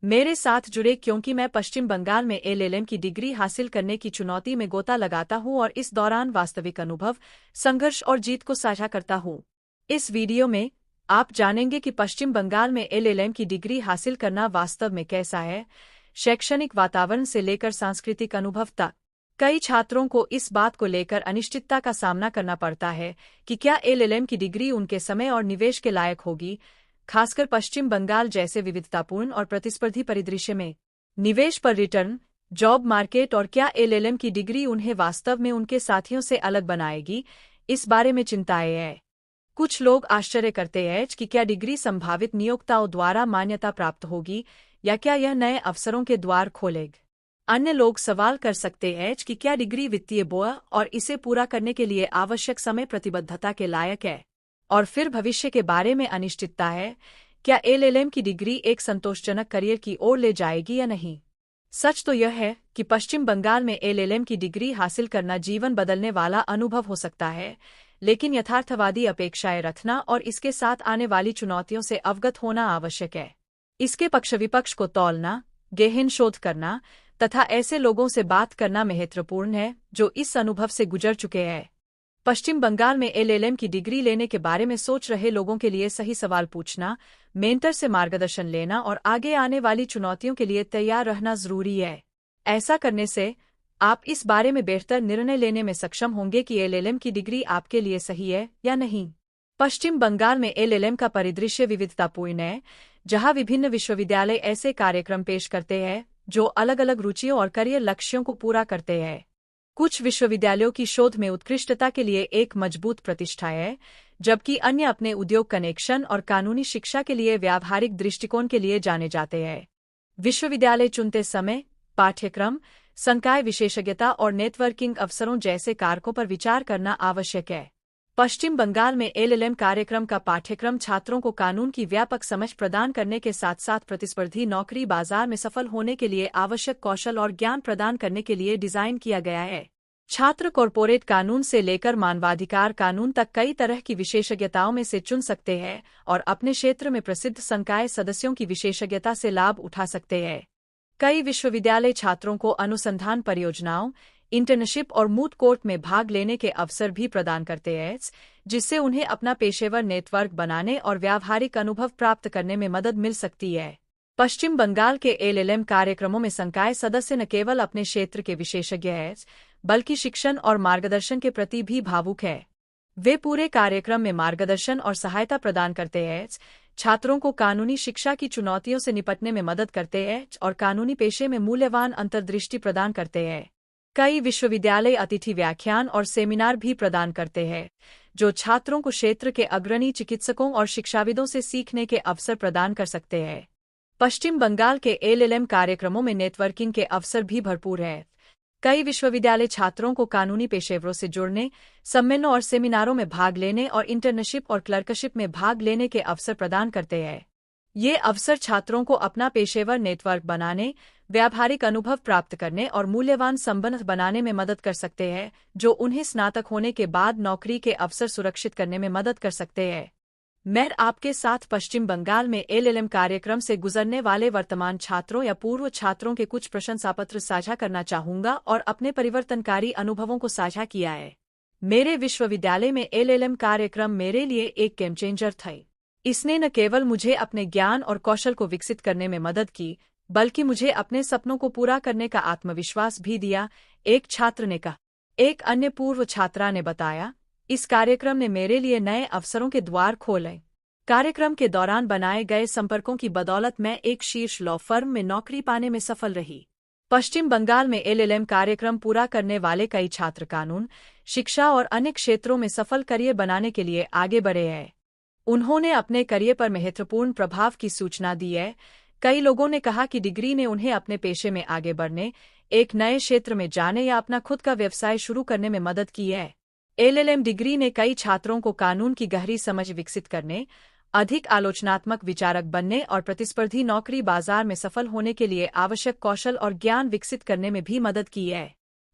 मेरे साथ जुड़े क्योंकि मैं पश्चिम बंगाल में एलएलएम की डिग्री हासिल करने की चुनौती में गोता लगाता हूं और इस दौरान वास्तविक अनुभव, संघर्ष और जीत को साझा करता हूं। इस वीडियो में आप जानेंगे कि पश्चिम बंगाल में एलएलएम की डिग्री हासिल करना वास्तव में कैसा है, शैक्षणिक वातावरण से लेकर सांस्कृतिक अनुभव तक। कई छात्रों को इस बात को लेकर अनिश्चितता का सामना करना पड़ता है कि क्या एलएलएम की डिग्री उनके समय और निवेश के लायक होगी, खासकर पश्चिम बंगाल जैसे विविधतापूर्ण और प्रतिस्पर्धी परिदृश्य में। निवेश पर रिटर्न, जॉब मार्केट और क्या एलएलएम की डिग्री उन्हें वास्तव में उनके साथियों से अलग बनाएगी, इस बारे में चिंताएं हैं। कुछ लोग आश्चर्य करते हैं कि क्या डिग्री संभावित नियोक्ताओं द्वारा मान्यता प्राप्त होगी या क्या यह नए अवसरों के द्वार खोलेगी। अन्य लोग सवाल कर सकते हैं कि क्या डिग्री वित्तीय बोझ और इसे पूरा करने के लिए आवश्यक समय प्रतिबद्धता के लायक है। और फिर भविष्य के बारे में अनिश्चितता है, क्या एलएलएम की डिग्री एक संतोषजनक करियर की ओर ले जाएगी या नहीं। सच तो यह है कि पश्चिम बंगाल में एलएलएम की डिग्री हासिल करना जीवन बदलने वाला अनुभव हो सकता है, लेकिन यथार्थवादी अपेक्षाएं रखना और इसके साथ आने वाली चुनौतियों से अवगत होना आवश्यक है। इसके पक्ष विपक्ष को तौलना, गहन शोध करना तथा ऐसे लोगों से बात करना महत्वपूर्ण है जो इस अनुभव से गुजर चुके हैं। पश्चिम बंगाल में एलएलएम की डिग्री लेने के बारे में सोच रहे लोगों के लिए सही सवाल पूछना, मेंटर से मार्गदर्शन लेना और आगे आने वाली चुनौतियों के लिए तैयार रहना जरूरी है। ऐसा करने से आप इस बारे में बेहतर निर्णय लेने में सक्षम होंगे कि एलएलएम की डिग्री आपके लिए सही है या नहीं। पश्चिम बंगाल में एलएलएम का परिदृश्य विविधतापूर्ण है, जहां विभिन्न विश्वविद्यालय ऐसे कार्यक्रम पेश करते हैं जो अलग अलग रुचियों और करियर लक्ष्यों को पूरा करते हैं। कुछ विश्वविद्यालयों की शोध में उत्कृष्टता के लिए एक मजबूत प्रतिष्ठा है, जबकि अन्य अपने उद्योग कनेक्शन और कानूनी शिक्षा के लिए व्यावहारिक दृष्टिकोण के लिए जाने जाते हैं। विश्वविद्यालय चुनते समय पाठ्यक्रम, संकाय विशेषज्ञता और नेटवर्किंग अवसरों जैसे कारकों पर विचार करना आवश्यक है। पश्चिम बंगाल में एलएलएम कार्यक्रम का पाठ्यक्रम छात्रों को कानून की व्यापक समझ प्रदान करने के साथ साथ प्रतिस्पर्धी नौकरी बाजार में सफल होने के लिए आवश्यक कौशल और ज्ञान प्रदान करने के लिए डिजाइन किया गया है। छात्र कॉरपोरेट कानून से लेकर मानवाधिकार कानून तक कई तरह की विशेषज्ञताओं में से चुन सकते हैं और अपने क्षेत्र में प्रसिद्ध संकाय सदस्यों की विशेषज्ञता से लाभ उठा सकते हैं। कई विश्वविद्यालय छात्रों को अनुसंधान परियोजनाओं, इंटर्नशिप और मूट कोर्ट में भाग लेने के अवसर भी प्रदान करते हैं, जिससे उन्हें अपना पेशेवर नेटवर्क बनाने और व्यावहारिक अनुभव प्राप्त करने में मदद मिल सकती है। पश्चिम बंगाल के एलएलएम कार्यक्रमों में संकाय सदस्य न केवल अपने क्षेत्र के विशेषज्ञ हैं, बल्कि शिक्षण और मार्गदर्शन के प्रति भी भावुक है। वे पूरे कार्यक्रम में मार्गदर्शन और सहायता प्रदान करते हैं, छात्रों को कानूनी शिक्षा की चुनौतियों से निपटने में मदद करते हैं और कानूनी पेशे में मूल्यवान अंतर्दृष्टि प्रदान करते हैं। कई विश्वविद्यालय अतिथि व्याख्यान और सेमिनार भी प्रदान करते हैं, जो छात्रों को क्षेत्र के अग्रणी चिकित्सकों और शिक्षाविदों से सीखने के अवसर प्रदान कर सकते हैं। पश्चिम बंगाल के एलएलएम कार्यक्रमों में नेटवर्किंग के अवसर भी भरपूर हैं। कई विश्वविद्यालय छात्रों को कानूनी पेशेवरों से जुड़ने, सम्मेलनों और सेमिनारों में भाग लेने और इंटर्नशिप और क्लर्कशिप में भाग लेने के अवसर प्रदान करते हैं। ये अवसर छात्रों को अपना पेशेवर नेटवर्क बनाने, व्यावहारिक अनुभव प्राप्त करने और मूल्यवान संबंध बनाने में मदद कर सकते हैं, जो उन्हें स्नातक होने के बाद नौकरी के अवसर सुरक्षित करने में मदद कर सकते हैं। मैं आपके साथ पश्चिम बंगाल में एलएलएम कार्यक्रम से गुजरने वाले वर्तमान छात्रों या पूर्व छात्रों के कुछ प्रशंसापत्र साझा करना चाहूंगा और अपने परिवर्तनकारी अनुभवों को साझा किया है। मेरे विश्वविद्यालय में एलएलएम कार्यक्रम मेरे लिए एक गेम चेंजर था। इसने न केवल मुझे अपने ज्ञान और कौशल को विकसित करने में मदद की, बल्कि मुझे अपने सपनों को पूरा करने का आत्मविश्वास भी दिया, एक छात्र ने कहा। एक अन्य पूर्व छात्रा ने बताया, इस कार्यक्रम ने मेरे लिए नए अवसरों के द्वार खोले। कार्यक्रम के दौरान बनाए गए संपर्कों की बदौलत मैं एक शीर्ष लॉ फर्म में नौकरी पाने में सफल रही। पश्चिम बंगाल में एलएलएम कार्यक्रम पूरा करने वाले कई छात्र कानून, शिक्षा और अन्य क्षेत्रों में सफल करियर बनाने के लिए आगे बढ़े हैं। उन्होंने अपने करियर पर महत्वपूर्ण प्रभाव की सूचना दी है। कई लोगों ने कहा कि डिग्री ने उन्हें अपने पेशे में आगे बढ़ने, एक नए क्षेत्र में जाने या अपना खुद का व्यवसाय शुरू करने में मदद की है। एलएलएम डिग्री ने कई छात्रों को कानून की गहरी समझ विकसित करने, अधिक आलोचनात्मक विचारक बनने और प्रतिस्पर्धी नौकरी बाजार में सफल होने के लिए आवश्यक कौशल और ज्ञान विकसित करने में भी मदद की है।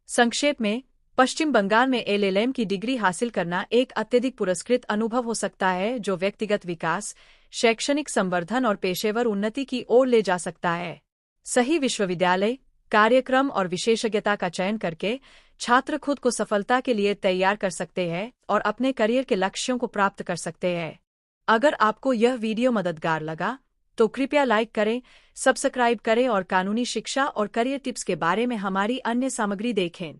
संक्षेप में, पश्चिम बंगाल में एलएलएम की डिग्री हासिल करना एक अत्यधिक पुरस्कृत अनुभव हो सकता है जो व्यक्तिगत विकास, शैक्षणिक संवर्धन और पेशेवर उन्नति की ओर ले जा सकता है। सही विश्वविद्यालय, कार्यक्रम और विशेषज्ञता का चयन करके छात्र खुद को सफलता के लिए तैयार कर सकते हैं और अपने करियर के लक्ष्यों को प्राप्त कर सकते हैं। अगर आपको यह वीडियो मददगार लगा तो कृपया लाइक करें, सब्सक्राइब करें और कानूनी शिक्षा और करियर टिप्स के बारे में हमारी अन्य सामग्री देखें।